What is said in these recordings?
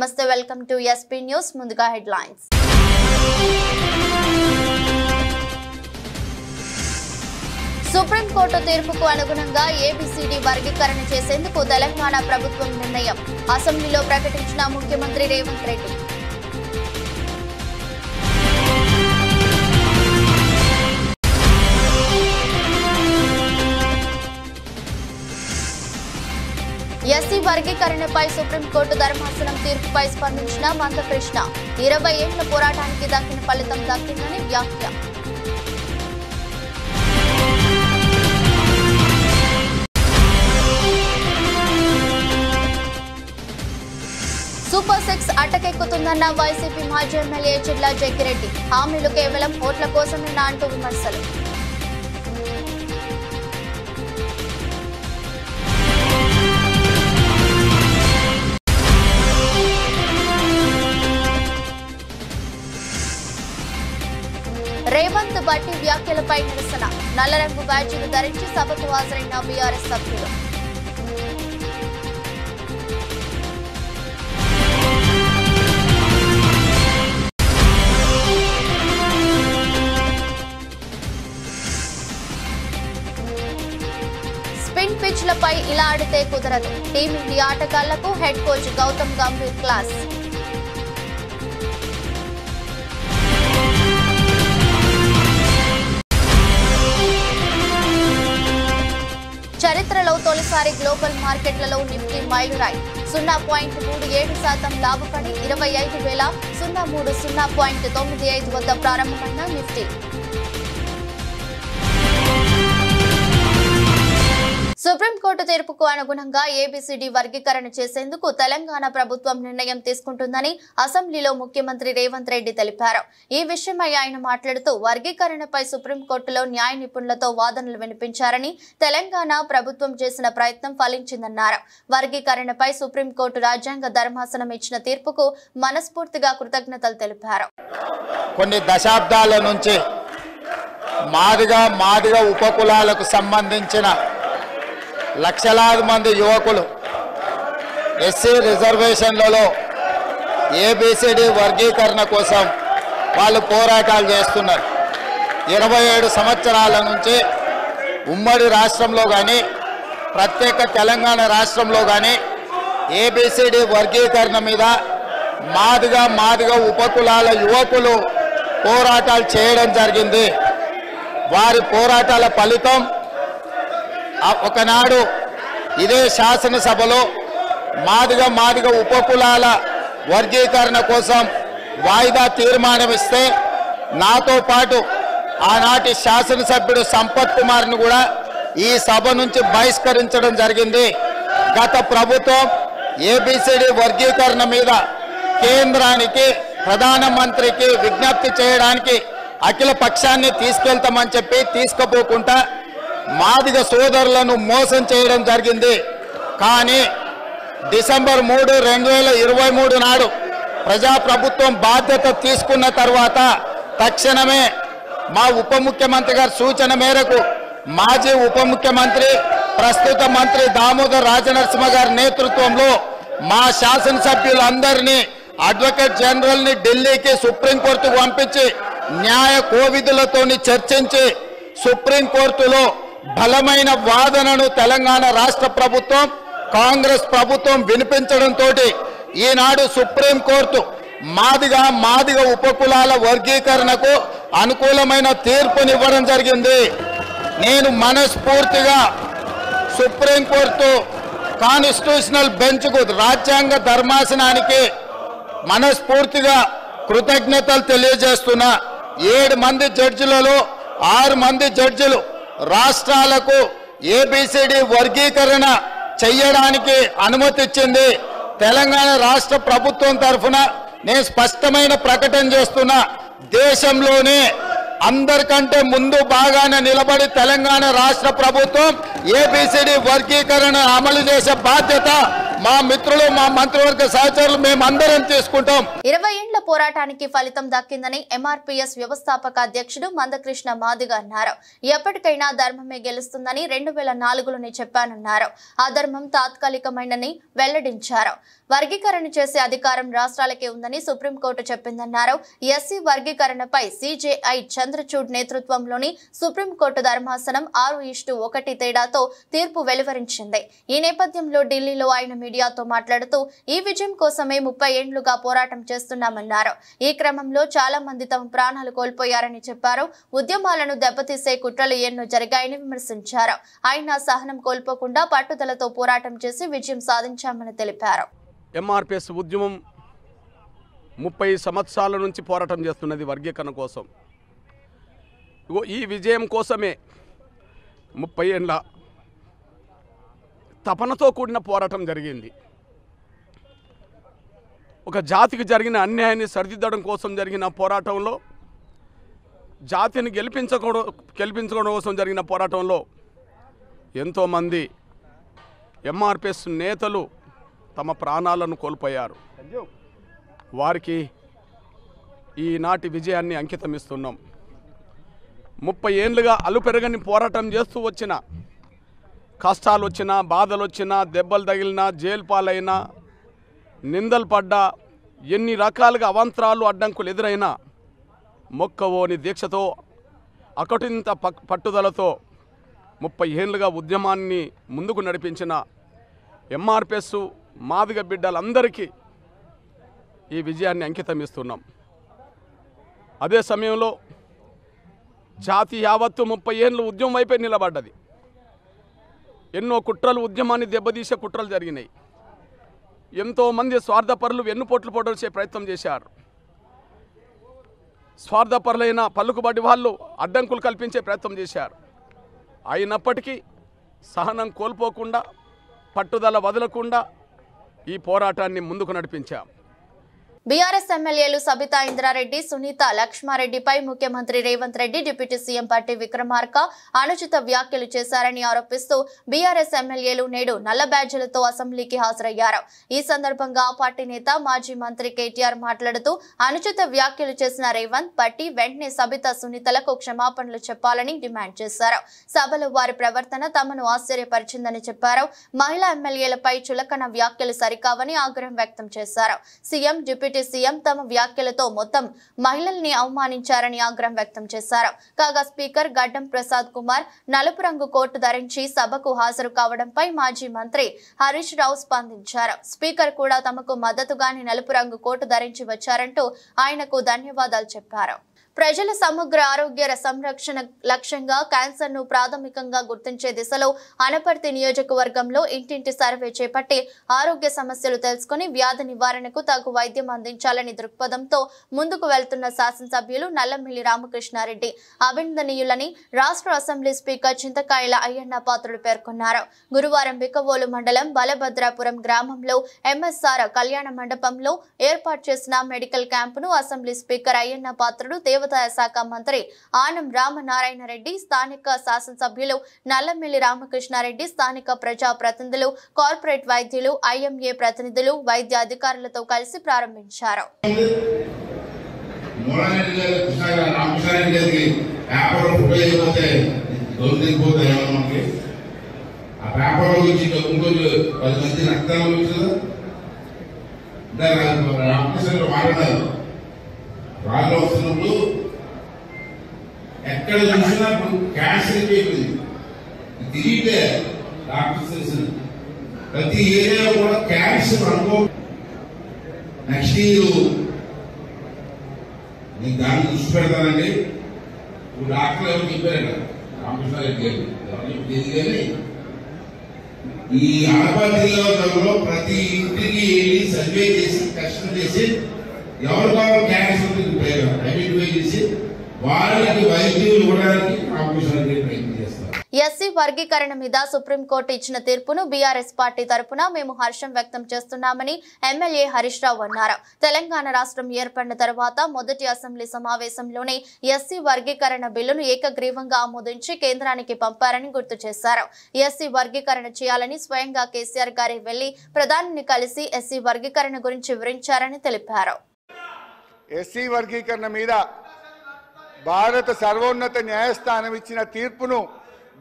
నమస్తే welcome to SP news ముందుగా headlines supreme court తీర్పుకు అనుగుణంగా ఏబిసిడి వర్గీకరణ చేసేందుకు తెలంగాణ ప్రభుత్వం నిర్ణయం అసెంబ్లీలో ప్రకటించిన ముఖ్యమంత్రి రేవంత్ రెడ్డి ఎస్సీ వర్గీకరణపై సుప్రీంకోర్టు ధర్మాసనం తీర్పుపై స్పందించిన మందకృష్ణ 20 ఏళ్ల పోరాటానికి దక్కిన ఫలితం దక్కిందని వ్యాఖ్య సూపర్ 6 అటకెక్కుతుందన్న వైసీపీ మాజీ ఎమ్మెల్యే చిర్లా జగ్గిరెడ్డి హామీలు కేవలం ఓట్ల కోసమేనా అంటూ విమర్శలు రేవంత్ బట్టి వ్యాఖ్యలపై నిరసన నల్లరంగు బ్యాడ్జీలు ధరించి సభకు హాజరైన బీఆర్ఎస్ సభ్యులు స్పిన్ పిచ్లపై ఇలా ఆడితే కుదరదు టీమిండియా ఆటగాళ్లకు head coach Gautam Gambhir class చరిత్రలో తొలిసారి గ్లోబల్ మార్కెట్లలో నిఫ్టీ మైలురాయి 0.37% లాభపడి 25,003.95 వద్ద ప్రారంభమైన నిఫ్టీ సుప్రీంకోర్టు తీర్పుకు అనుగుణంగా ఏబిసిడి వర్గీకరణ చేసేందుకు తెలంగాణ ప్రభుత్వం నిర్ణయం తీసుకుంటుందని అసెంబ్లీలో ముఖ్యమంత్రి రేవంత్ రెడ్డి తెలిపారు. ఈ విషయమై ఆయన మాట్లాడుతూ వర్గీకరణపై సుప్రీంకోర్టులో న్యాయ నిపుణులతో వాదనలు వినిపించారని తెలంగాణ ప్రభుత్వం చేసిన ప్రయత్నం ఫలించిందన్నారు. వర్గీకరణపై సుప్రీంకోర్టు రాజ్యాంగ ధర్మాసనం ఇచ్చిన తీర్పుకు మనస్ఫూర్తిగా కృతజ్ఞతలు తెలిపారు. కొన్ని దశాబ్దాల నుంచి మాదిగ ఉపకులాలకు సంబంధించిన లక్షలాది మంది యువకులు ఎస్సీ రిజర్వేషన్లలో ఏబిసిడి వర్గీకరణ కోసం వాళ్ళు పోరాటాలు చేస్తున్నారు. 27 సంవత్సరాల నుంచి ఉమ్మడి రాష్ట్రంలో కానీ ప్రత్యేక తెలంగాణ రాష్ట్రంలో కానీ ఏబిసిడి వర్గీకరణ మీద మాదిగ ఉపకులాల యువకులు పోరాటాలు చేయడం జరిగింది. వారి పోరాటాల ఫలితం ఒకనాడు ఇదే శాసనసభలో మాదిగ ఉపకులాల వర్గీకరణ కోసం వాయిదా తీర్మానం ఇస్తే నాతో పాటు ఆనాటి శాసనసభ్యుడు సంపత్ కుమార్ను కూడా ఈ సభ నుంచి బహిష్కరించడం జరిగింది. గత ప్రభుత్వం ఏబిసిడి వర్గీకరణ మీద కేంద్రానికి ప్రధానమంత్రికి విజ్ఞప్తి చేయడానికి అఖిల పక్షాన్ని తీసుకెళ్తామని చెప్పి తీసుకుపోకుండా మాదిగ సోదరులను మోసం చేయడం జరిగింది. కానీ డిసెంబర్ 3, 2023 నాడు ప్రజాప్రభుత్వం బాధ్యత తీసుకున్న తర్వాత తక్షణమే మా ఉప ముఖ్యమంత్రి గారి సూచన మేరకు మాజీ ఉప ముఖ్యమంత్రి ప్రస్తుత మంత్రి దామోదర్ రాజనరసింహ గారి నేతృత్వంలో మా శాసనసభ్యులందరినీ అడ్వకేట్ జనరల్ని ఢిల్లీకి సుప్రీంకోర్టుకు పంపించి న్యాయ కోవిధులతో చర్చించి సుప్రీంకోర్టులో బలమైన వాదనను తెలంగాణ రాష్ట్ర ప్రభుత్వం కాంగ్రెస్ ప్రభుత్వం వినిపించడంతో ఈనాడు సుప్రీంకోర్టు మాదిగ ఉపకులాల వర్గీకరణకు అనుకూలమైన తీర్పునివ్వడం జరిగింది. నేను మనస్ఫూర్తిగా సుప్రీంకోర్టు కాన్స్టిట్యూషనల్ బెంచ్కు రాజ్యాంగ ధర్మాసనానికి మనస్ఫూర్తిగా కృతజ్ఞతలు తెలియజేస్తున్నా. 7 మంది జడ్జిలలో 6 మంది జడ్జిలు రాష్ట్రాలకు ఏబిసిడి వర్గీకరణ చేయడానికి అనుమతి ఇచ్చింది. తెలంగాణ రాష్ట్ర ప్రభుత్వం తరఫున నేను స్పష్టమైన ప్రకటన చేస్తున్నా. దేశంలోనే అందరికంటే ముందు బాగానే నిలబడి తెలంగాణ రాష్ట్ర ప్రభుత్వం ఏబిసిడి వర్గీకరణ అమలు చేసే బాధ్యత మా మిత్రులు మా మంత్రివర్గ సహచరులు మేమందరం తీసుకుంటాం. 20 ఏళ్ల పోరాటానికి ఫలితం దక్కిందని ఎంఆర్పీఎస్ వ్యవస్థాపక అధ్యక్షుడు మందకృష్ణ మాదిగ అన్నారు. ఎప్పటికైనా ధర్మమే గెలుస్తుందని 2004లోనే చెప్పానన్నారు. అధర్మం తాత్కాలికమైనని వెల్లడించారు. వర్గీకరణ చేసే అధికారం రాష్ట్రాలకే ఉందని సుప్రీంకోర్టు చెప్పిందన్నారు. ఎస్సీ వర్గీకరణపై సిజేఐ చంద్రచూడ్ నేతృత్వంలోని సుప్రీంకోర్టు ధర్మాసనం 6:1 తేడాతో తీర్పు వెలువరించింది. ఈ నేపథ్యంలో ఢిల్లీలో ఆయన మీడియాతో మాట్లాడుతూ ఈ విజయం కోసమే 30 ఏళ్లుగా పోరాటం చేస్తున్నామన్నారు. ఈ క్రమంలో చాలా మంది తమ ప్రాణాలు కోల్పోయారని చెప్పారు. ఉద్యమాలను దెబ్బతీసే కుట్రలు ఎన్నో జరిగాయని విమర్శించారు. ఆయన సహనం కోల్పోకుండా పట్టుదలతో పోరాటం చేసి విజయం సాధించామని తెలిపారు. ఎంఆర్పీఎస్ ఉద్యమం 30 సంవత్సరాల నుంచి పోరాటం చేస్తున్నది వర్గీకరణ కోసం. ఈ విజయం కోసమే 30 ఏళ్ళ తపనతో కూడిన పోరాటం జరిగింది. ఒక జాతికి జరిగిన అన్యాయాన్ని సరిదిద్దడం కోసం జరిగిన పోరాటంలో, జాతిని గెలిపించుకోవడం కోసం జరిగిన పోరాటంలో ఎంతోమంది ఎంఆర్పీఎస్ నేతలు తమ ప్రాణాలను కోల్పోయారు. వారికి ఈనాటి విజయాన్ని అంకితం ఇస్తున్నాం. 30 ఏళ్ళుగా అలుపెరగని పోరాటం చేస్తూ వచ్చిన, కష్టాలు వచ్చినా, బాధలు వచ్చినా, దెబ్బలు తగిలినా, జైలు పాలైనా, నిందలు పడ్డా, ఎన్ని రకాలుగా అవాంతరాలు అడ్డంకులు ఎదురైనా మొక్కవోని దీక్షతో, అకటింత పట్టుదలతో 30 ఏళ్ళుగా ఉద్యమాన్ని ముందుకు నడిపించిన ఎంఆర్పీఎస్ మాదిగ బిడ్డలందరికీ ఈ విజయాన్ని అంకితం ఇస్తున్నాం. అదే సమయంలో జాతి యావత్తు 30 ఏళ్ళు ఉద్యమం వైపే నిలబడ్డది. ఎన్నో కుట్రలు, ఉద్యమాన్ని దెబ్బతీసే కుట్రలు జరిగినాయి. ఎంతోమంది స్వార్థపరులు వెన్నుపోట్లు పొడవచ్చే ప్రయత్నం చేశారు. స్వార్థపరులైన పలుకుబడి వాళ్ళు అడ్డంకులు కల్పించే ప్రయత్నం చేశారు. అయినప్పటికీ సహనం కోల్పోకుండా, పట్టుదల వదలకుండా ఈ పోరాటాన్ని ముందుకు నడిపించాం. బీఆర్ఎస్ ఎమ్మెల్యేలు సబితా ఇంద్రారెడ్డి, సునీత లక్ష్మారెడ్డిపై ముఖ్యమంత్రి రేవంత్ రెడ్డి, డిప్యూటీ సీఎం పట్టి విక్రమార్క అనుచిత వ్యాఖ్యలు చేశారని ఆరోపిస్తూ బీఆర్ఎస్ ఎమ్మెల్యేలు నేడు నల్ల బ్యాడ్జీలతో అసెంబ్లీకి హాజరయ్యారు. ఈ సందర్భంగా ఆ పార్టీ నేత మాజీ మంత్రి కేటీఆర్ మాట్లాడుతూ అనుచిత వ్యాఖ్యలు చేసిన రేవంత్, పట్టి వెంటనే సబితా, సునీతలకు క్షమాపణలు చెప్పాలని డిమాండ్ చేశారు. సభలో వారి ప్రవర్తన తమను ఆశ్చర్యపరిచిందని చెప్పారు. మహిళా ఎమ్మెల్యేలపై చులకన వ్యాఖ్యలు సరికావని ఆగ్రహం వ్యక్తం చేశారు. సీఎం, డిప్యూటీ సీఎం తమ వ్యాఖ్యలతో మొత్తం మహిళల్ని అవమానించారని ఆగ్రహం వ్యక్తం చేశారు. కాగా స్పీకర్ గడ్డం ప్రసాద్ కుమార్ నలుపు రంగు కోటు ధరించి సభకు హాజరు కావడంపై మాజీ మంత్రి హరీష్ రావు స్పందించారు. స్పీకర్ కూడా తమకు మద్దతుగానే నలుపు రంగు కోటు ధరించి వచ్చారంటూ ఆయనకు ధన్యవాదాలు చెప్పారు. ప్రజల సమగ్ర ఆరోగ్య సంరక్షణ లక్ష్యంగా క్యాన్సర్ ను ప్రాథమికంగా గుర్తించే దిశలో అనపర్తి నియోజకవర్గంలో ఇంటింటి సర్వే చేపట్టి ఆరోగ్య సమస్యలు తెలుసుకుని వ్యాధి నివారణకు తగు వైద్యం అందించాలని దృక్పథంతో ముందుకు వెళ్తున్న శాసనసభ్యులు నల్లమిల్లి రామకృష్ణారెడ్డి అభినందనీయులని రాష్ట్ర అసెంబ్లీ స్పీకర్ చింతకాయల అయ్యన్న పాత్రుడు పేర్కొన్నారు. గురువారం బికవోలు మండలం బలభద్రాపురం గ్రామంలో ఎంఎస్ఆర్ కళ్యాణ మండపంలో ఏర్పాటు చేసిన medical క్యాంపును assembly speaker Ayyanna Patrudu, దేవదాయ శాఖ మంత్రి ఆనం రామనారాయణ రెడ్డి, స్థానిక శాసనసభ్యులు నల్లమిల్లి రామకృష్ణారెడ్డి, స్థానిక ప్రజా ప్రతినిధులు, కార్పొరేట్ వైద్యులు, ఐఎంఏ ప్రతినిధులు, వైద్య అధికారులతో కలిసి ప్రారంభించారు. వాళ్ళు వస్తున్నప్పుడు ఎక్కడ చూసినా క్యాన్సర్ తిరిగితే డాక్టర్స్ ప్రతి ఏరియా కూడా క్యాన్సర్ అనుకో. నెక్స్ట్ ఇయర్ నేను దాన్ని దృష్టి పెడతానండి. ఇప్పుడు డాక్టర్ ఎవరు చెప్పారట, రామకృష్ణారెడ్డి గారు కానీ ఈ అనపర్తి నియోజకవర్గంలో ప్రతి ఇంటికి వెళ్ళి సర్వే చేసి, టెస్ట్ చేసి ఎవరు కావాలి క్యాన్సర్ ఐడెంటిఫై చేసి వారికి వైద్యులు ఇవ్వడానికి రామకృష్ణారెడ్డి ప్రయత్నం చేస్తారు. ఎస్సీ వర్గీకరణ మీద సుప్రీంకోర్టు ఇచ్చిన తీర్పును బీఆర్ఎస్ పార్టీ తరపున మేము హర్షం వ్యక్తం చేస్తున్నామని ఎమ్మెల్యే హరీష్ రావు అన్నారు. తెలంగాణ రాష్ట్రం ఏర్పడిన తర్వాత మొదటి అసెంబ్లీ సమావేశంలోనే ఎస్సీ వర్గీకరణ బిల్లును ఏకగ్రీవంగా ఆమోదించి కేంద్రానికి పంపారని గుర్తు చేశారు. ఎస్సీ వర్గీకరణ చేయాలని స్వయంగా కేసీఆర్ గారి వెళ్లి ప్రధానిని కలిసి ఎస్సీ వర్గీకరణ గురించి వివరించారని తెలిపారు. ఎస్సీ వర్గీకరణ మీద భారత సర్వోన్నత న్యాయస్థానం ఇచ్చిన తీర్పును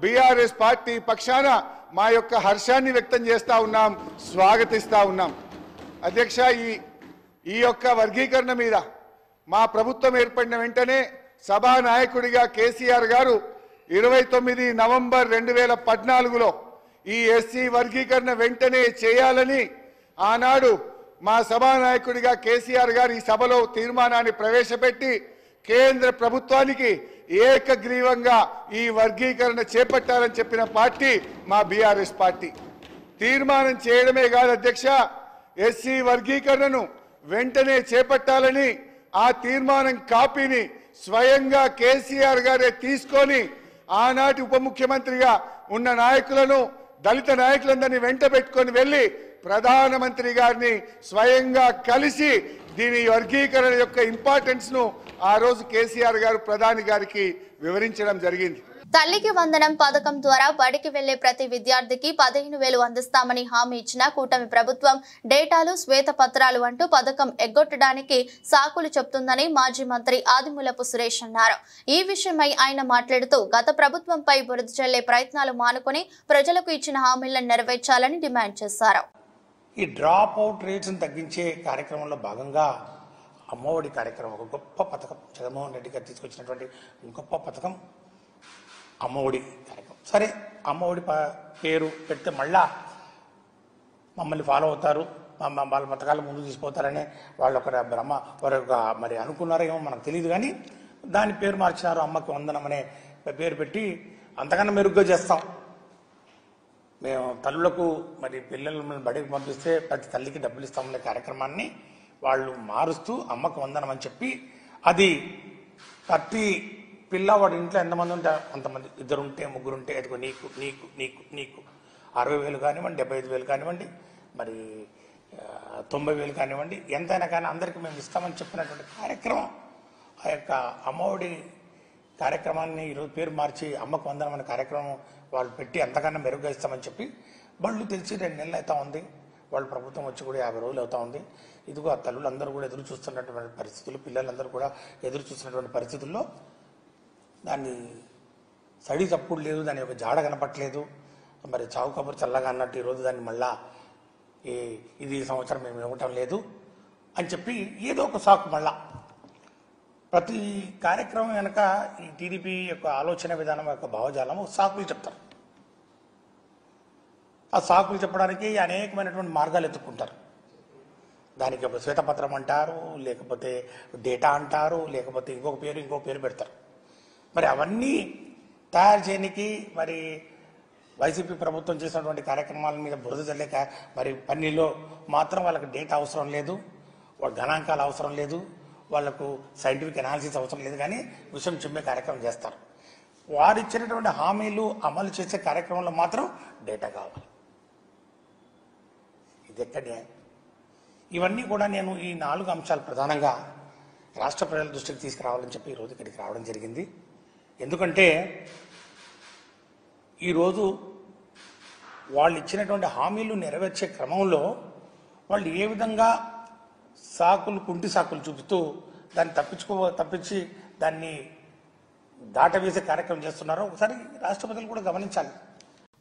బీఆర్ఎస్ పార్టీ పక్షాన మా యొక్క హర్షాన్ని వ్యక్తం చేస్తూ ఉన్నాం, స్వాగతిస్తూ ఉన్నాం. అధ్యక్ష, ఈ యొక్క వర్గీకరణ మీద మా ప్రభుత్వం ఏర్పడిన వెంటనే సభానాయకుడిగా కేసీఆర్ గారు 29 నవంబర్ 2014లో ఈ ఎస్సీ వర్గీకరణ వెంటనే చేయాలని ఆనాడు మా సభానాయకుడిగా కేసీఆర్ గారు ఈ సభలో తీర్మానాన్ని ప్రవేశపెట్టి కేంద్ర ప్రభుత్వానికి ఏకగ్రీవంగా ఈ వర్గీకరణ చేపట్టాలని చెప్పిన పార్టీ మా బీఆర్ఎస్ పార్టీ. తీర్మానం చేయడమే కాదు అధ్యక్ష, ఎస్సీ వర్గీకరణను వెంటనే చేపట్టాలని ఆ తీర్మానం కాపీని స్వయంగా కేసీఆర్ గారే తీసుకొని ఆనాటి ఉప ముఖ్యమంత్రిగా ఉన్న నాయకులను, దళిత నాయకులందరినీ వెంట పెట్టుకొని వెళ్లి ప్రధానమంత్రి గారిని స్వయంగా కలిసి దీని వర్గీకరణ యొక్క ఇంపార్టెన్స్ ను ఆ రోజు కేసీఆర్ గారు ప్రధాని గారికి వివరించడం జరిగింది. తల్లికి వందనం పథకం ద్వారా బడికి వెళ్లే ప్రతి విద్యార్థికి 15,000 అందిస్తామని హామీ ఇచ్చిన కూటమి ప్రభుత్వం డేటాలు, శ్వేతపత్రాలు అంటూ పథకం ఎగ్గొట్టడానికి సాకులు చెప్తుందని మాజీ మంత్రి ఆదిమూలపు సురేష్ అన్నారు. ఈ విషయమై ఆయన మాట్లాడుతూ గత ప్రభుత్వంపై బురద చల్లే ప్రయత్నాలు మానుకొని ప్రజలకు ఇచ్చిన హామీలను నెరవేర్చాలని డిమాండ్ చేశారు. ఈ డ్రాప్ అవుట్ రేట్స్ తగ్గించే కార్యక్రమంలో భాగంగా అమ్మఒడి కార్యక్రమం ఒక గొప్ప పథకం, జగన్మోహన్ రెడ్డి గారు తీసుకొచ్చినటువంటి గొప్ప పథకం అమ్మఒడి కార్యక్రమం. సరే, అమ్మఒడి పేరు పెడితే మళ్ళా మమ్మల్ని ఫాలో అవుతారు, వాళ్ళ పథకాలు ముందు తీసుకుపోతారనే వాళ్ళు ఒక భ్రమ వారు మరి అనుకున్నారేమో మనకు తెలియదు. కానీ దాని పేరు మార్చినారు, అమ్మకి వందనం అనే పేరు పెట్టి అంతకన్నా మెరుగ్గా చేస్తాం. మేము తల్లులకు మరి పిల్లలను బడికి పంపిస్తే ప్రతి తల్లికి డబ్బులు ఇస్తామనే కార్యక్రమాన్ని వాళ్ళు మారుస్తూ అమ్మకు వందనం అని చెప్పి, అది ప్రతి పిల్లవాడి ఇంట్లో ఎంతమంది ఉంటే అంతమంది, 2 ఉంటే 3 ఉంటే ఎదుగు నీకు నీకు నీకు నీకు 60,000 కానివ్వండి, 75,000 కానివ్వండి, మరి 90,000 కానివ్వండి, ఎంతైనా కానీ అందరికీ మేము ఇస్తామని చెప్పినటువంటి కార్యక్రమం. ఆ యొక్క అమ్మఒడి కార్యక్రమాన్ని ఈరోజు పేరు మార్చి అమ్మకు వందనం అనే కార్యక్రమం వాళ్ళు పెట్టి అంతకన్నా మెరుగ్గా ఇస్తామని చెప్పి బళ్ళు తెలిసి 2 నెలలు అవుతా ఉంది. వాళ్ళు ప్రభుత్వం వచ్చి కూడా 50 రోజులు అవుతా ఉంది. ఇదిగో ఆ తల్లులందరూ కూడా ఎదురు చూస్తున్నటువంటి పరిస్థితులు, పిల్లలందరూ కూడా ఎదురు చూస్తున్నటువంటి పరిస్థితుల్లో దాన్ని సడి తప్పుడు లేదు, దాని యొక్క జాడ కనపట్లేదు. మరి చావు కబురు చల్లగా అన్నట్టు ఈరోజు దాన్ని మళ్ళా ఇది సంవత్సరం మేము ఇవ్వటం లేదు అని చెప్పి ఏదో ఒక సాకు మళ్ళా ప్రతి కార్యక్రమం వెనక ఈ టీడీపీ యొక్క ఆలోచన విధానం యొక్క భావజాలం సాకులు చెప్తారు. ఆ సాకులు చెప్పడానికి అనేకమైనటువంటి మార్గాలు ఎత్తుక్కుంటారు. దానికి ఒక శ్వేతపత్రం అంటారు, లేకపోతే డేటా అంటారు, లేకపోతే ఇంకొక పేరు పెడతారు. మరి అవన్నీ తయారు చేయడానికి మరి వైసీపీ ప్రభుత్వం చేసినటువంటి కార్యక్రమాల మీద బురద జల్లే మరి పన్నీలో మాత్రం వాళ్ళకి డేటా అవసరం లేదు, వాళ్ళ గణాంకాలు అవసరం లేదు, వాళ్లకు సైంటిఫిక్ అనాలిసిస్ అవసరం లేదు. కానీ విషయం చెప్పే కార్యక్రమం చేస్తారు. వారు ఇచ్చినటువంటి హామీలు అమలు చేసే కార్యక్రమంలో మాత్రం డేటా కావాలి. ఇది ఎక్కడే? ఇవన్నీ కూడా నేను ఈ 4 అంశాలు ప్రధానంగా రాష్ట్ర ప్రజల దృష్టికి తీసుకురావాలని చెప్పి ఈరోజు ఇక్కడికి రావడం జరిగింది. ఎందుకంటే ఈరోజు వాళ్ళు ఇచ్చినటువంటి హామీలు నెరవేర్చే క్రమంలో వాళ్ళు ఏ విధంగా కుంటి సాకులు చూపుతూ దాన్ని తప్పించి దాన్ని దాటవేసే కార్యక్రమం చేస్తున్నారో ఒకసారి రాష్ట్ర ప్రజలు కూడా గమనించాలి.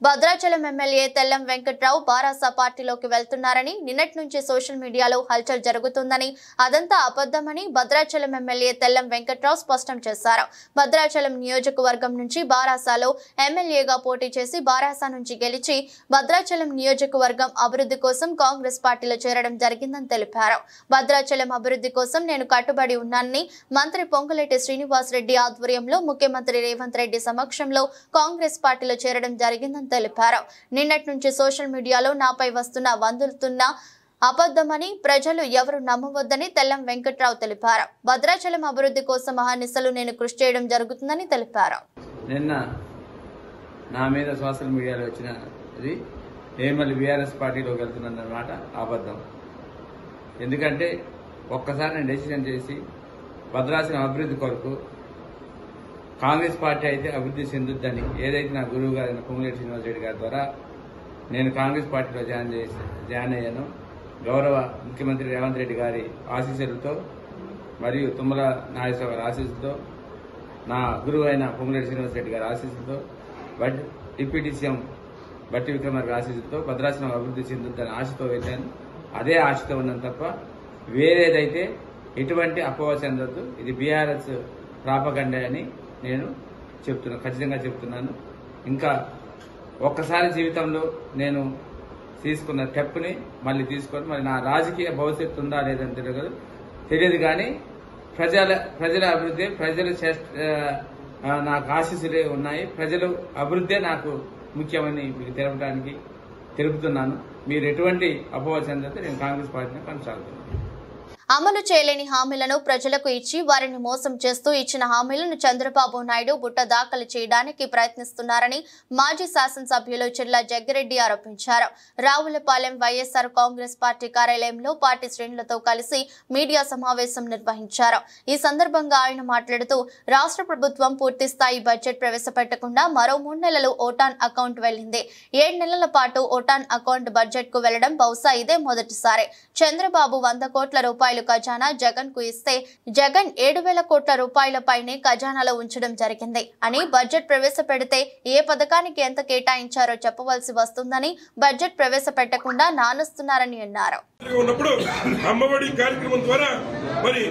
భద్రాచలం ఎమ్మెల్యే తెల్లం వెంకట్రావు బారాస పార్టీలోకి వెళ్తున్నారని నిన్నటి నుంచి సోషల్ మీడియాలో హల్చల్ జరుగుతుందని, అదంతా అబద్ధమని భద్రాచలం ఎమ్మెల్యే తెల్లం వెంకట్రావు స్పష్టం చేశారు. భద్రాచలం నియోజకవర్గం నుంచి బారాసాలో ఎమ్మెల్యేగా పోటీ చేసి బారాస నుంచి గెలిచి భద్రాచలం నియోజకవర్గం అభివృద్ధి కోసం కాంగ్రెస్ పార్టీలో చేరడం జరిగిందని తెలిపారు. భద్రాచలం అభివృద్ధి కోసం నేను కట్టుబడి ఉన్నానని మంత్రి పొంగులేటి శ్రీనివాసరెడ్డి ఆధ్వర్యంలో ముఖ్యమంత్రి రేవంత్ రెడ్డి సమక్షంలో కాంగ్రెస్ పార్టీలో చేరడం జరిగిందని తెలిపారు. నిన్నటి నుంచి సోషల్ మీడియాలో నాపై వందుతున్న అబద్ధమని ప్రజలు ఎవరు నమ్మవద్దని తెల్లం వెంకట్రావు తెలిపారు. భద్రాచలం అభివృద్ధి కోసం అహర్నిశలు నేను కృషి చేయడం జరుగుతుందని తెలిపారు. నిన్న నా మీద సోషల్ మీడియాలో వచ్చినది నేను మళ్ళీ బీఆర్ఎస్ పార్టీలోకి వెళ్తున్నానన్నమాట అబద్ధం. ఎందుకంటే ఒక్కసారి నేను డెసిషన్ చేసి భద్రాచలం అభివృద్ధి కొరకు కాంగ్రెస్ పార్టీ అయితే అభివృద్ధి చెందుద్దని ఏదైతే నా గురువు గారైన పొంగులేటి శ్రీనివాసరెడ్డి గారి ద్వారా నేను కాంగ్రెస్ పార్టీలో జాయిన్ అయ్యాను. గౌరవ ముఖ్యమంత్రి రేవంత్ రెడ్డి గారి ఆశీస్సులతో మరియు తుమ్మల నాగేశ్వర గారి ఆశీస్సుతో, నా గురువు అయిన పొంగులేటి శ్రీనివాసరెడ్డి గారి ఆశీస్సుతో, డిప్యూటీ సీఎం బట్టి విక్రమార్క ఆశీస్సుతో భద్రాచలం అభివృద్ధి చెందుతుందని ఆశతో వెళ్ళాను. అదే ఆశతో ఉన్నాను తప్ప వేరేదైతే ఎటువంటి అపోహ చెందొద్దు. ఇది బీఆర్ఎస్ ప్రాపగండా అని నేను ఖచ్చితంగా చెప్తున్నాను. ఇంకా ఒక్కసారి జీవితంలో నేను తీసుకున్న స్టెప్ని మళ్ళీ తీసుకొని మరి నా రాజకీయ భవిష్యత్తు ఉందా లేదని తెలియదు కానీ ప్రజల అభివృద్ధి, నాకు ఆశీస్సులే ఉన్నాయి. ప్రజలు అభివృద్ధే నాకు ముఖ్యమని మీకు తెలుపుతున్నాను. మీరు ఎటువంటి అపోహ చెందితే నేను కాంగ్రెస్ పార్టీని కొనసాగుతున్నాను. అమలు చేయలేని హామీలను ప్రజలకు ఇచ్చి వారిని మోసం చేస్తూ ఇచ్చిన హామీలను చంద్రబాబు నాయుడు బుట్ట దాఖలు చేయడానికి ప్రయత్నిస్తున్నారని మాజీ శాసనసభ్యులు చిర్ల జగ్గిరెడ్డి ఆరోపించారు. రావులపాలెం వైఎస్ఆర్ కాంగ్రెస్ పార్టీ కార్యాలయంలో పార్టీ శ్రేణులతో కలిసి మీడియా సమావేశం నిర్వహించారు. ఈ సందర్భంగా ఆయన మాట్లాడుతూ రాష్ట్ర ప్రభుత్వం పూర్తి స్థాయి బడ్జెట్ ప్రవేశపెట్టకుండా మరో 3 నెలలు ఓటాన్ అకౌంట్ వెళ్లింది. 7 నెలల పాటు ఓటాన్ అకౌంట్ బడ్జెట్ కు వెళ్లడం బహుశా ఇదే మొదటిసారి. చంద్రబాబు 100 కోట్ల రూపాయలు ఖజానా జగన్ కు ఇస్తే జగన్ 7,000 కోట్ల రూపాయలపైనే ఖజానాలో ఉంచడం జరిగింది అని, బడ్జెట్ ప్రవేశపెడితే ఏ పథకానికి ఎంత కేటాయించారో చెప్పవలసి వస్తుందని బడ్జెట్ ప్రవేశపెట్టకుండా నానుస్తున్నారని అన్నారు. అమ్మఒడి కార్యక్రమం ద్వారా మరి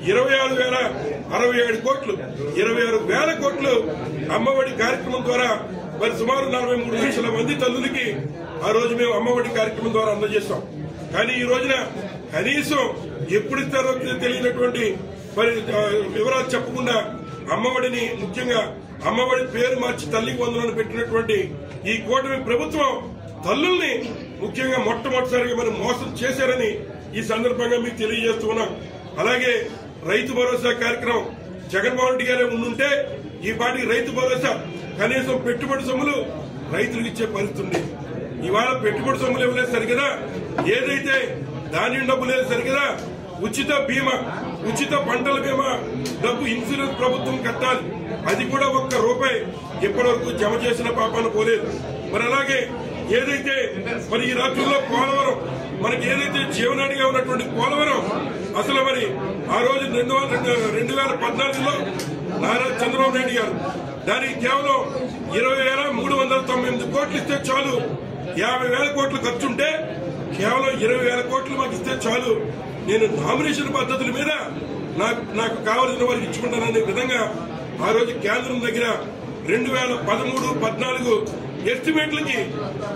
26,067 కోట్లు 26,000 కోట్లు అమ్మఒడి కార్యక్రమం ద్వారా మరి సుమారు 43 లక్షల మంది తల్లులకి ఆ రోజు మేము అమ్మఒడి కార్యక్రమం ద్వారా అందజేస్తాం. కానీ ఈ రోజున కనీసం ఎప్పుడు ఇస్తారో తెలియనటువంటి మరి వివరాలు చెప్పకుండా అమ్మఒడిని, ముఖ్యంగా అమ్మఒడి పేరు మార్చి తల్లికి వందనాలు పెట్టినటువంటి ఈ కూటమి ప్రభుత్వం తల్లుల్ని ముఖ్యంగా మొట్టమొదటిసారిగా మరి మోసం చేశారని ఈ సందర్భంగా మీకు తెలియజేస్తున్నాం. అలాగే రైతు భరోసా కార్యక్రమం జగన్మోహన్ రెడ్డి గారే ఉండుంటే ఈ పాటికి రైతు భరోసా కనీసం పెట్టుబడి సొమ్ములు రైతులకు ఇచ్చే పరిస్థితి ఉంది. ఇవాళ పెట్టుబడి సొమ్ములు ఇవ్వలేదు సరిగదా, ఏదైతే ధాన్యం డబ్బు లేదు సరిగదా, ఉచిత బీమా, ఉచిత పంటల బీమా డబ్బు ఇన్సూరెన్స్ ప్రభుత్వం కట్టాలి. అది కూడా 1 రూపాయి ఇప్పటివరకు జమ చేసిన పాపాను పోలేదు. మరి అలాగే ఏదైతే మరి ఈ రాష్ట్రంలో పోలవరం మనకి ఏదైతే జీవనాడిగా ఉన్నటువంటి పోలవరం అసలు మరి ఆ రోజు 2014లో నారా చంద్రబాబు నాయుడు గారు దానికి కేవలం 20,398 కోట్లు ఇస్తే చాలు, 50,000 కోట్లు ఖర్చుంటే కేవలం 20,000 కోట్లు మాకు ఇస్తే చాలు, నేను నామినేషన్ పద్ధతుల మీద నాకు కావలసిన వారికి ఇచ్చుకుంటాననే విధంగా ఆ రోజు కేంద్రం దగ్గర 2013-14 ఎస్టిమేట్లకి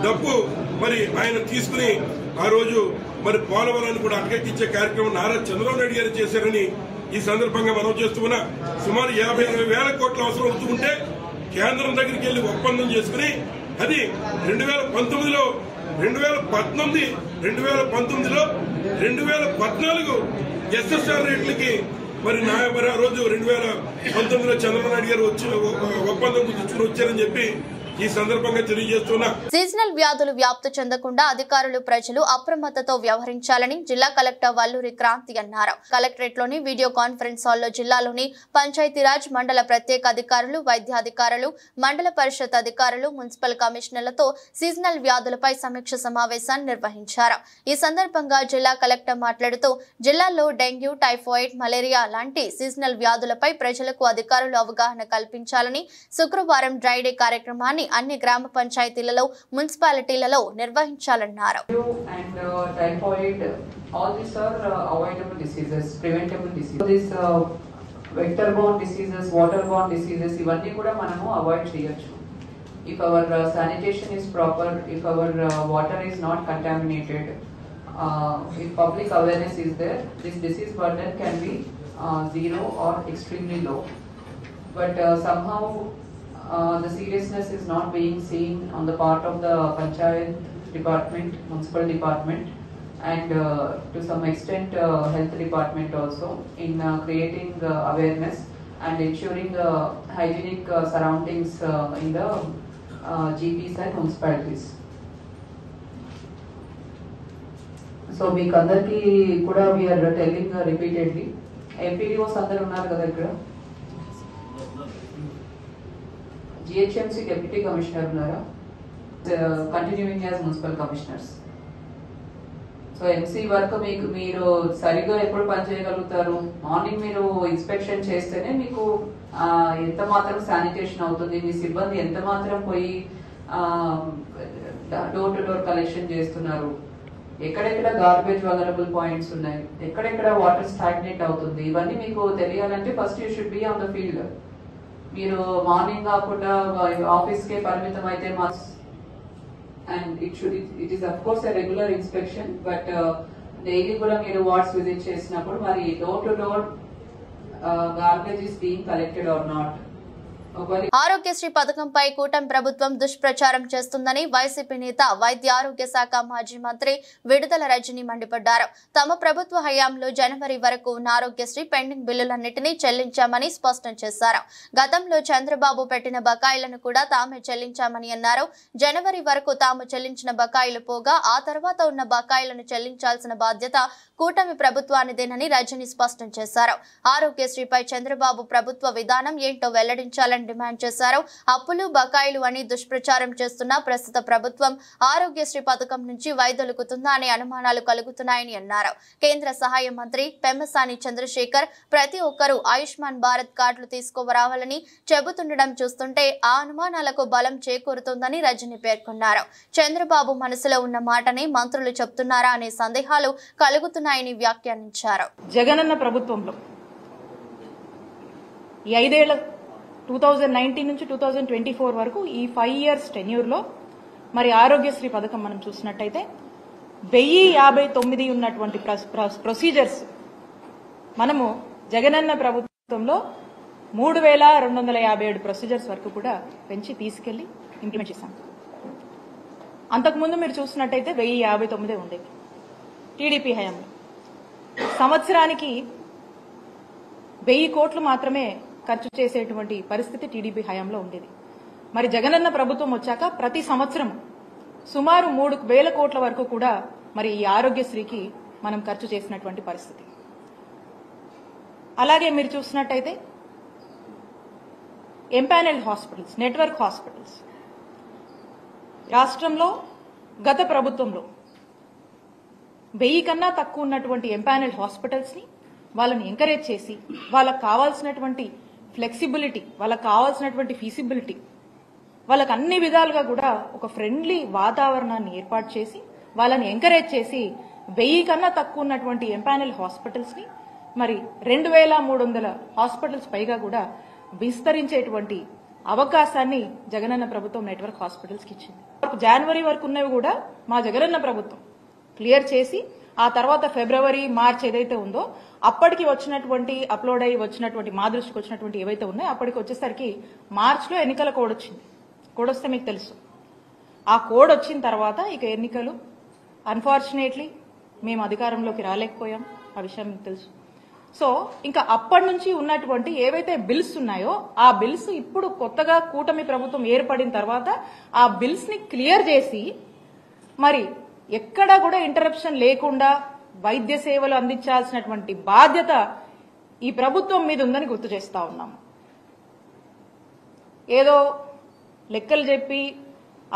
డబ్బు మరి ఆయన తీసుకుని ఆ రోజు మరి పోలవరాన్ని కూడా అటకెక్కించే కార్యక్రమం నారా చంద్రబాబు నాయుడు గారు చేశారని ఈ సందర్భంగా మనం చేస్తున్నా. సుమారు 50,000 కోట్ల అవసరం అవుతూ ఉంటే కేంద్రం దగ్గరికి వెళ్లి ఒప్పందం చేసుకుని అది 2019లో 2014 ఎస్ఎస్ఆర్ రేట్లకి మరి ఆ రోజు 2019లో చంద్రబాబు నాయుడు గారు వచ్చి ఒప్పందం కుదుర్చుకుని వచ్చారని చెప్పి ఈ సందర్భంగా తెలియజేస్తున్నా. సీజనల్ వ్యాధులు వ్యాప్తి చెందకుండా అధికారులు, ప్రజలు అప్రమత్తతో వ్యవహరించాలని జిల్లా కలెక్టర్ వల్లూరి క్రాంతి అన్నారు. కలెక్టరేట్ లోని వీడియో కాన్ఫరెన్స్ హాల్లో జిల్లాలోని పంచాయతీరాజ్ మండల ప్రత్యేక అధికారులు, వైద్యాధికారులు, మండల పరిషత్ అధికారులు, మున్సిపల్ కమిషనర్లతో సీజనల్ వ్యాధులపై సమీక్ష సమావేశాన్ని నిర్వహించారు. ఈ సందర్భంగా జిల్లా కలెక్టర్ మాట్లాడుతూ జిల్లాలో డెంగ్యూ, టైఫాయిడ్, మలేరియా లాంటి సీజనల్ వ్యాధులపై ప్రజలకు అధికారులు అవగాహన కల్పించాలని శుక్రవారం డ్రై డే కార్యక్రమాన్ని అన్ని గ్రామ పంచాయతీలలో, మున్సిపాలిటీలలో నిర్వహించాలన్నారు. Vector-borne diseases, water-borne diseases, ఇవన్నీ కూడా మనము అవాయిడ్ చేయొచ్చు. If our sanitation is proper, if our water is not contaminated, if public awareness is there, this disease burden can be zero or extremely low. But somehow the seriousness is not being seen on the part of the Panchayat department, municipal department, and to some extent health department also in creating awareness and ensuring hygienic surroundings in the GPs and municipalities. So మీకు అందరికీ కూడా we are telling repeatedly, MPDOs అందరూ ఉన్నారు కదా ఇక్కడ, GHMC Deputy Commissioner Nara, continuing as Municipal Commissioners. So MC work మీరు సరిగ్గా ఎప్పుడు పనిచేయగలుగుతారు? మార్నింగ్ మీరు ఇన్స్పెక్షన్ చేస్తేనే మీకు ఎంత మాత్రం శానిటేషన్ అవుతుంది, మీ సిబ్బంది ఎంత మాత్రం పోయి డోర్ టు డోర్ కలెక్షన్ చేస్తున్నారు, ఎక్కడెక్కడ గార్బేజ్ వలరబుల్ పాయింట్స్ ఉన్నాయి, ఎక్కడెక్కడ వాటర్ స్టాగ్నేట్ అవుతుంది, ఇవన్నీ మీకు తెలియాలంటే first you should be on the field. మీరు మార్నింగ్ కాకుండా ఆఫీస్కే పరిమితం అయితే and it is of course a regular inspection, but daily kuda meeru wards visit chesinappudu mari door to door garbage is being collected or not. Aarogyasri పథకంపై కూటమి ప్రభుత్వం దుష్ప్రచారం చేస్తుందని YCP నేత వైద్య ఆరోగ్య శాఖ మాజీ మంత్రి విడుదల రజని మండిపడ్డారు. తమ ప్రభుత్వ హయాంలో జనవరి వరకు ఉన్న ఆరోగ్యశ్రీ పెండింగ్ బిల్లులన్నింటినీ చెల్లించామని స్పష్టం చేశారు. గతంలో చంద్రబాబు పెట్టిన బకాయిలను కూడా తామే చెల్లించామని అన్నారు. జనవరి వరకు తాము చెల్లించిన బకాయిలు పోగా ఆ తర్వాత ఉన్న బకాయిలను చెల్లించాల్సిన బాధ్యత కూటమి ప్రభుత్వానిదేనని రజని స్పష్టం చేశారు. ఆరోగ్యశ్రీపై చంద్రబాబు ప్రభుత్వ విధానం ఏంటో వెల్లడించాలని డిమాండ్ చేశారు. అప్పులు బకాయిలు అని దుష్ప్రచారం చేస్తున్న ప్రస్తుత ప్రభుత్వం ఆరోగ్యశ్రీ పథకం నుంచి వైదొలుగుతుందా అనే అనుమానాలు కలుగుతున్నాయని అన్నారు. కేంద్ర సహాయ మంత్రి పెమ్మసాని చంద్రశేఖర్ ప్రతి ఒక్కరూ ఆయుష్మాన్ భారత్ కార్డులు తీసుకురావాలని చెబుతుండడం చూస్తుంటే ఆ అనుమానాలకు బలం చేకూరుతుందని రజని పేర్కొన్నారు. చంద్రబాబు మనసులో ఉన్న మాటని మంత్రులు చెప్తున్నారా అనే సందేహాలు కలుగుతున్నాయని వ్యాఖ్యానించారు. జగనన్న ప్రభుత్వంలో ఈ 5 ఏళ్ల 2019 నుంచి 2024 వరకు ఈ 5 years టెన్యూర్లో మరి ఆరోగ్యశ్రీ పథకం మనం చూసినట్టయితే 1059 ఉన్నటువంటి ప్రొసీజర్స్ మనము జగనన్న ప్రభుత్వంలో 3257 ప్రొసీజర్స్ వరకు కూడా పెంచి తీసుకెళ్లి ఇంప్లిమెంట్ చేశాం. అంతకుముందు మీరు చూసినట్టయితే 1059 ఉండేది టీడీపీ హయాంలో. సంవత్సరానికి 1000 కోట్లు మాత్రమే ఖర్చు చేసేటువంటి పరిస్థితి టీడీపీ హయాంలో ఉండేది. మరి జగనన్న ప్రభుత్వం వచ్చాక ప్రతి సంవత్సరం సుమారు 3000 కోట్ల వరకు కూడా మరి ఈ ఆరోగ్యశ్రీకి మనం ఖర్చు చేసినటువంటి పరిస్థితి. అలాగే మీరు చూసినట్టయితే ఎంపానెల్డ్ హాస్పిటల్స్, నెట్వర్క్ హాస్పిటల్స్ రాష్ట్రంలో గత ప్రభుత్వంలో 1000 కన్నా తక్కువ ఉన్నటువంటి ఎంపానెల్డ్ హాస్పిటల్స్ ని వాళ్ళని ఎంకరేజ్ చేసి వాళ్ళకు కావాల్సినటువంటి ఫ్లెక్సిబిలిటీ, వాళ్ళకు కావాల్సినటువంటి ఫీజిబిలిటీ, వాళ్ళకు అన్ని విధాలుగా కూడా ఒక ఫ్రెండ్లీ వాతావరణాన్ని ఏర్పాటు చేసి వాళ్ళని ఎంకరేజ్ చేసి 1000 కన్నా తక్కువ ఉన్నటువంటి ఎంపానెల్ హాస్పిటల్స్ ని మరి 2300 హాస్పిటల్స్ పైగా కూడా విస్తరించేటువంటి అవకాశాన్ని జగనన్న ప్రభుత్వం నెట్వర్క్ హాస్పిటల్స్ కి ఇచ్చింది. జనవరి వరకు ఉన్నవి కూడా మా జగనన్న ప్రభుత్వం క్లియర్ చేసి ఆ తర్వాత ఫిబ్రవరి, మార్చ్ ఏదైతే ఉందో అప్పటికి వచ్చినటువంటి అప్లోడ్ అయ్యి వచ్చినటువంటి మా దృష్టికి వచ్చినటువంటి ఏవైతే ఉన్నాయో అప్పటికి వచ్చేసరికి మార్చ్లో ఎన్నికల కోడ్ వచ్చింది. కోడ్ వస్తే మీకు తెలుసు. ఆ కోడ్ వచ్చిన తర్వాత ఇక ఎన్నికలు అన్ఫార్చునేట్లీ మేము అధికారంలోకి రాలేకపోయాం. ఆ విషయం మీకు తెలుసు. సో ఇంకా అప్పటి నుంచి ఉన్నటువంటి ఏవైతే బిల్స్ ఉన్నాయో ఆ బిల్స్ ఇప్పుడు కొత్తగా కూటమి ప్రభుత్వం ఏర్పడిన తర్వాత ఆ బిల్స్ ని క్లియర్ చేసి మరి ఎక్కడా కూడా ఇంటరప్షన్ లేకుండా వైద్య సేవలు అందించాల్సినటువంటి బాధ్యత ఈ ప్రభుత్వం మీద ఉందని గుర్తు చేస్తా ఉన్నాము. ఏదో లెక్కలు చెప్పి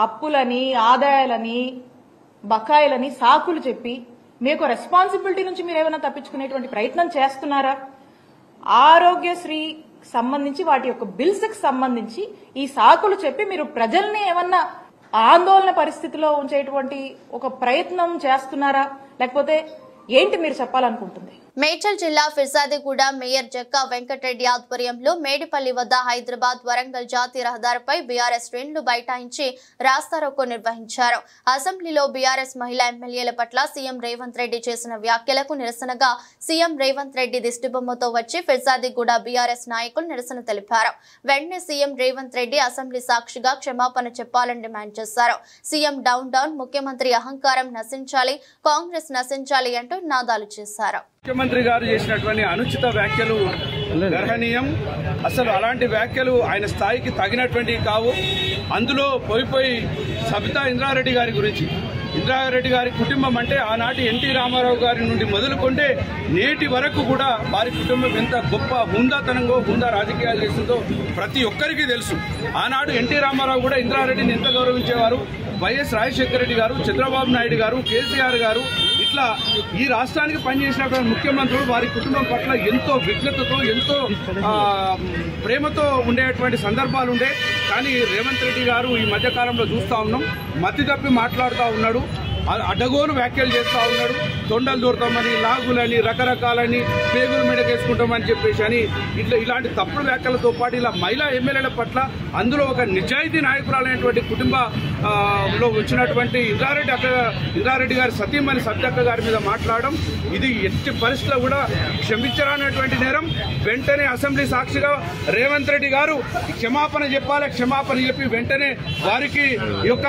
అప్పులని, ఆదాయాలని, బకాయిలని సాకులు చెప్పి మీకు రెస్పాన్సిబిలిటీ నుంచి మీరు ఏమైనా తప్పించుకునేటువంటి ప్రయత్నం చేస్తున్నారా? ఆరోగ్యశ్రీ సంబంధించి వాటి యొక్క బిల్స్ కి సంబంధించి ఈ సాకులు చెప్పి మీరు ప్రజల్ని ఏమన్నా ఆందోళన పరిస్థితిలో ఉంచేటువంటి ఒక ప్రయత్నం చేస్తున్నారా, లేకపోతే ఏంటి మీరు చెప్పాలనుకుంటుంది? మేడ్చల్ జిల్లా ఫిర్జాదిగూడ మేయర్ జక్కా వెంకటరెడ్డి ఆధ్వర్యంలో మేడిపల్లి వద్ద హైదరాబాద్ వరంగల్ జాతీయ రహదారిపై బీఆర్ఎస్ శ్రేణులు బైఠాయించి రాస్తారోకో నిర్వహించారు. అసెంబ్లీలో బీఆర్ఎస్ మహిళా ఎమ్మెల్యేల పట్ల సీఎం రేవంత్ రెడ్డి చేసిన వ్యాఖ్యలకు నిరసనగా సీఎం రేవంత్ రెడ్డి దిష్టిబొమ్మతో వచ్చి ఫిర్జాదిగూడ బీఆర్ఎస్ నాయకులు నిరసన తెలిపారు. వెంటనే సీఎం రేవంత్ రెడ్డి అసెంబ్లీ సాక్షిగా క్షమాపణ చెప్పాలని డిమాండ్ చేశారు. సీఎం డౌన్ డౌన్, ముఖ్యమంత్రి అహంకారం నశించాలి, కాంగ్రెస్ నశించాలి అంటూ నినాదాలు చేశారు. ముఖ్యమంత్రి గారు చేసినటువంటి అనుచిత వ్యాఖ్యలు గర్హనీయం. అసలు అలాంటి వ్యాఖ్యలు ఆయన స్థాయికి తగినటువంటివి కావు. అందులో పోయి సబితా ఇంద్రారెడ్డి గారి గురించి, ఇంద్రారెడ్డి గారి కుటుంబం అంటే ఆనాటి ఎన్టీ రామారావు గారి నుండి మొదలుకుంటే నేటి వరకు కూడా వారి కుటుంబం ఎంత గొప్ప హుందాతనంగా హుందా రాజకీయాలు చేస్తుందో ప్రతి ఒక్కరికి తెలుసు. ఆనాడు ఎన్టీ రామారావు కూడా ఇంద్రారెడ్డిని ఎంత గౌరవించేవారు. వైఎస్ రాజశేఖర రెడ్డి గారు, చంద్రబాబు నాయుడు గారు, కేసీఆర్ గారు ఇట్లా ఈ రాష్ట్రానికి పనిచేసినటువంటి ముఖ్యమంత్రులు వారి కుటుంబం పట్ల ఎంతో విఘ్నతతో ఎంతో ప్రేమతో ఉండేటువంటి సందర్భాలు ఉండే. కానీ రేవంత్ రెడ్డి గారు ఈ మధ్య కాలంలో చూస్తా ఉన్నాం, మతి తప్పి మాట్లాడుతూ ఉన్నాడు, అడ్డగోలు వ్యాఖ్యలు చేస్తూ ఉన్నాడు. తొండలు దూరతామని, లాగులని, రకరకాలని, పేగులు మీదకేసుకుంటామని చెప్పేసి అని ఇలాంటి తప్పుడు వ్యాఖ్యలతో పాటు ఇలా మహిళా ఎమ్మెల్యేల పట్ల, అందులో ఒక నిజాయితీ నాయకురాలైనటువంటి కుటుంబంలో వచ్చినటువంటి ఇంద్రారెడ్డి గారి సతీమణి సత్యక్క గారి మీద మాట్లాడడం ఇది ఎట్టి పరిస్థితుల్లో కూడా క్షమించరానటువంటి నేరం. వెంటనే అసెంబ్లీ సాక్షిగా రేవంత్ రెడ్డి గారు క్షమాపణ చెప్పాలి. క్షమాపణ చెప్పి వెంటనే వారికి ఈ యొక్క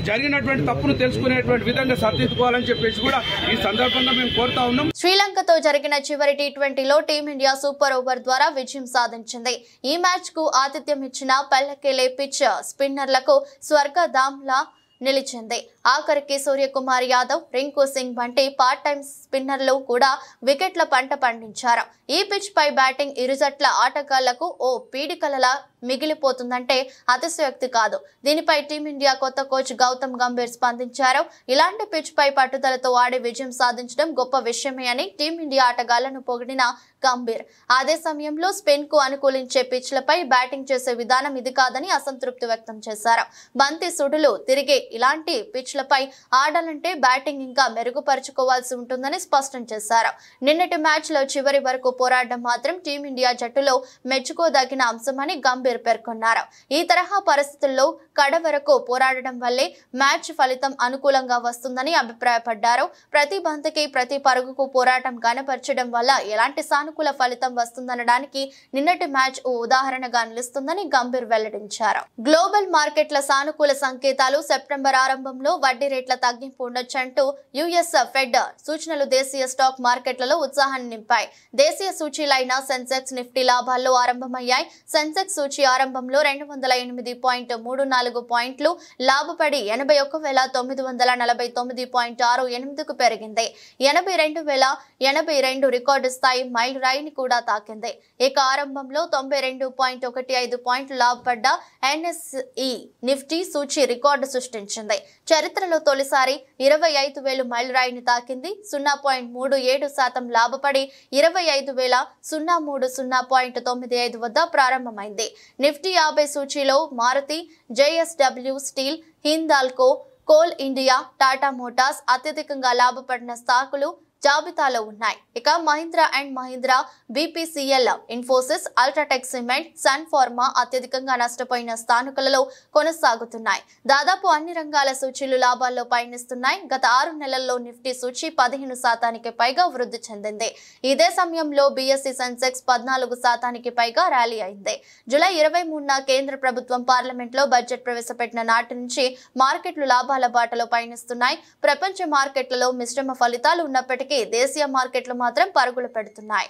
జరిగినటువంటి తప్పును తెలుసుకునేటువంటి విధంగా సరిదిద్దుకోవాలని చెప్పేసి కూడా ఈ సందర్భంగా మేము కోరుతా ఉన్నాం. శ్రీలంకతో జరిగిన చివరి టీ20లో టీమిండియా సూపర్ ఓవర్ ద్వారా విజయం సాధించింది. ఈ మ్యాచ్ కు ఆతిథ్యం ఇచ్చిన పెల్లకెలే పిచ్ స్పిన్నర్లకు స్వర్గధామ్లా నిలిచింది. ఆఖరికి సూర్యకుమార్ యాదవ్, రింకు సింగ్ వంటి పార్ట్ టైం స్పిన్నర్లు కూడా వికెట్ల పంట పండించారు. ఈ పిచ్ పై బ్యాటింగ్ ఇరు జట్ల ఆటగాళ్లకు ఓ పీడికలలా మిగిలిపోతుందంటే అతిశయోక్తి కాదు. దీనిపై టీమిండియా కొత్త కోచ్ గౌతమ్ గంభీర్ స్పందించారు. ఇలాంటి పిచ్ పై పట్టుదలతో ఆడి విజయం సాధించడం గొప్ప విషయమే అని టీమిండియా ఆటగాళ్లను పొగిడిన గంభీర్ అదే సమయంలో స్పిన్ కు అనుకూలించే పిచ్లపై బ్యాటింగ్ చేసే విధానం ఇది కాదని అసంతృప్తి వ్యక్తం చేశారు. బంతి సుడులు తిరిగే ఇలాంటి పిచ్లపై ఆడాలంటే బ్యాటింగ్ ఇంకా మెరుగుపరుచుకోవాల్సి ఉంటుందని స్పష్టం చేశారు. నిన్నటి మ్యాచ్ లో చివరి వరకు పోరాడడం మాత్రం టీమిండియా జట్టులో మెచ్చుకోదగిన అంశమని గంభీర్ పేర్కొన్నారు. ఈ తరహా పరిస్థితుల్లో కడ వరకు పోరాడడం వల్లే మ్యాచ్ ఫలితం అనుకూలంగా వస్తుందని అభిప్రాయపడ్డారు. ప్రతి బంతికి ప్రతి పరుగుకు పోరాటం కనపరచడం వల్ల ఎలాంటి సానుకూల ఫలితం వస్తుందనడానికి నిన్నటి మ్యాచ్ ఓ ఉదాహరణగా నిలుస్తుందని గంభీర్ వెల్లడించారు. గ్లోబల్ మార్కెట్ల సానుకూల సంకేతాలు సెప్టెంబర్ ఆరంభంలో వడ్డీ రేట్ల తగ్గింపు ఉండొచ్చంటూ యుఎస్ ఫెడ్ సూచనలు దేశీయ స్టాక్ మార్కెట్లలో ఉత్సాహాన్ని నింపాయి. దేశీయ సూచీలైన సెన్సెక్స్, నిఫ్టీ లాభాల్లో ఆరంభమయ్యాయి. సెన్సెక్స్ సూచీ ఆరంభంలో 208.34 పాయింట్లు లాభపడి 81,949.68కు పెరిగింది. 82,082 రికార్డు స్థాయి మైల్ రాయిని కూడా తాకింది. ఇక ఆరంభంలో 92.15 పాయింట్లు లాభపడ్డ ఎన్ఎస్ఈ నిఫ్టీ సూచీ రికార్డు సృష్టించింది. చరిత్రలో తొలిసారి 25,000 మైల్ రాయిని తాకింది. 0.37% లాభపడి 25,030.95 వద్ద ప్రారంభమైంది. నిఫ్టీ 50 సూచీలో Maruti, JSW steel, Hindalco, Coal India, Tata motors అత్యధికంగా లాభపడిన స్టాకులు జాబితాలో ఉన్నాయి. ఇక Mahindra and Mahindra, BPCL, Infosys, UltraTech cement, Sun Pharma అత్యధికంగా నష్టపోయిన స్థానికులలో కొనసాగుతున్నాయి. దాదాపు అన్ని రంగాల సూచీలు లాభాల్లో పయనిస్తున్నాయి. గత 6 నెలల్లో నిఫ్టీ సూచీ 15% పైగా వృద్ధి చెందింది. ఇదే సమయంలో బీఎస్సీ సెన్సెక్స్ 14% పైగా ర్యాలీ అయింది. జూలై 23న కేంద్ర ప్రభుత్వం పార్లమెంట్లో బడ్జెట్ ప్రవేశపెట్టిన నాటి నుంచి మార్కెట్లు లాభాల బాటలో పయనిస్తున్నాయి. ప్రపంచ మార్కెట్లలో మిశ్రమ ఫలితాలు ఉన్నప్పటికీ దేశీయ మార్కెట్లు మాత్రం పరుగులు పెడుతున్నాయి.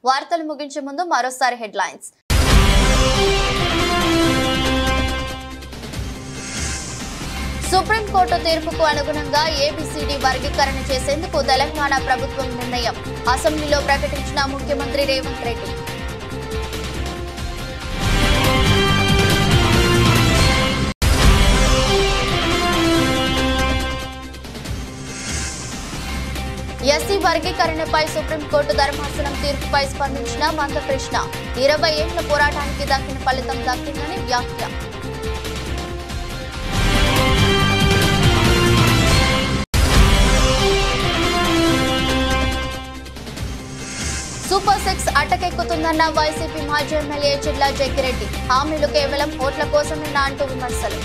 వార్తలు ముగించే ముందు మరోసారి హెడ్లైన్స్. సుప్రీంకోర్టు తీర్పుకు అనుగుణంగా ఏబిసిడి వర్గీకరణ చేసేందుకు తెలంగాణ ప్రభుత్వం నిర్ణయం. అసెంబ్లీలో ప్రకటించిన ముఖ్యమంత్రి రేవంత్ రెడ్డి. ఎస్సీ వర్గీకరణపై సుప్రీంకోర్టు ధర్మాసనం తీర్పుపై స్పందించిన మందకృష్ణ. 20 ఏళ్ల పోరాటానికి దక్కిన ఫలితం దక్కిందని వ్యాఖ్య. సూపర్ 6 అటకెక్కుతుందన్న వైసీపీ మాజీ ఎమ్మెల్యే జిల్లా జగ్గిరెడ్డి. హామీలు కేవలం ఓట్ల కోసమేనా అంటూ విమర్శలు.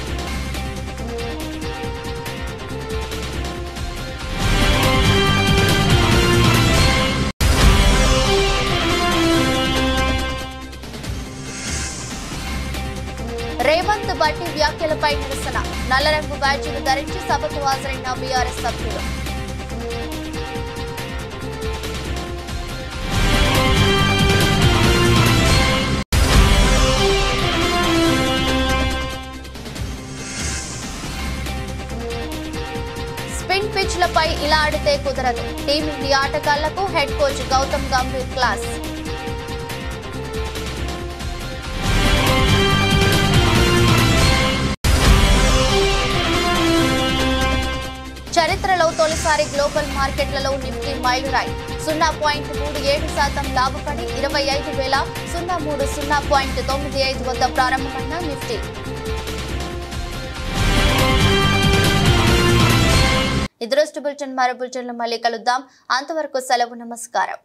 రేవంత్ బట్టి వ్యాఖ్యలపై నిరసన. నల్లరంగు బ్యాడ్జీలు ధరించి సభకు హాజరైన బీఆర్ఎస్ సభ్యులు. స్పిన్ పిచ్లపై ఇలా ఆడితే కుదరదు. టీమిండియా ఆటగాళ్లకు head coach Gautam Gambhir class. చరిత్రలో తొలిసారి తొలిసారి గ్లోబల్ మార్కెట్లలో నిఫ్టీ మైలురాయి 0.37% లాభపడి 25,030.95 వద్ద ప్రారంభమైన నిఫ్టీ. ఇది రోజు బులెటిన్. మరో బులెటిన్లో మళ్ళీ కలుద్దాం. అంతవరకు సెలవు. నమస్కారం.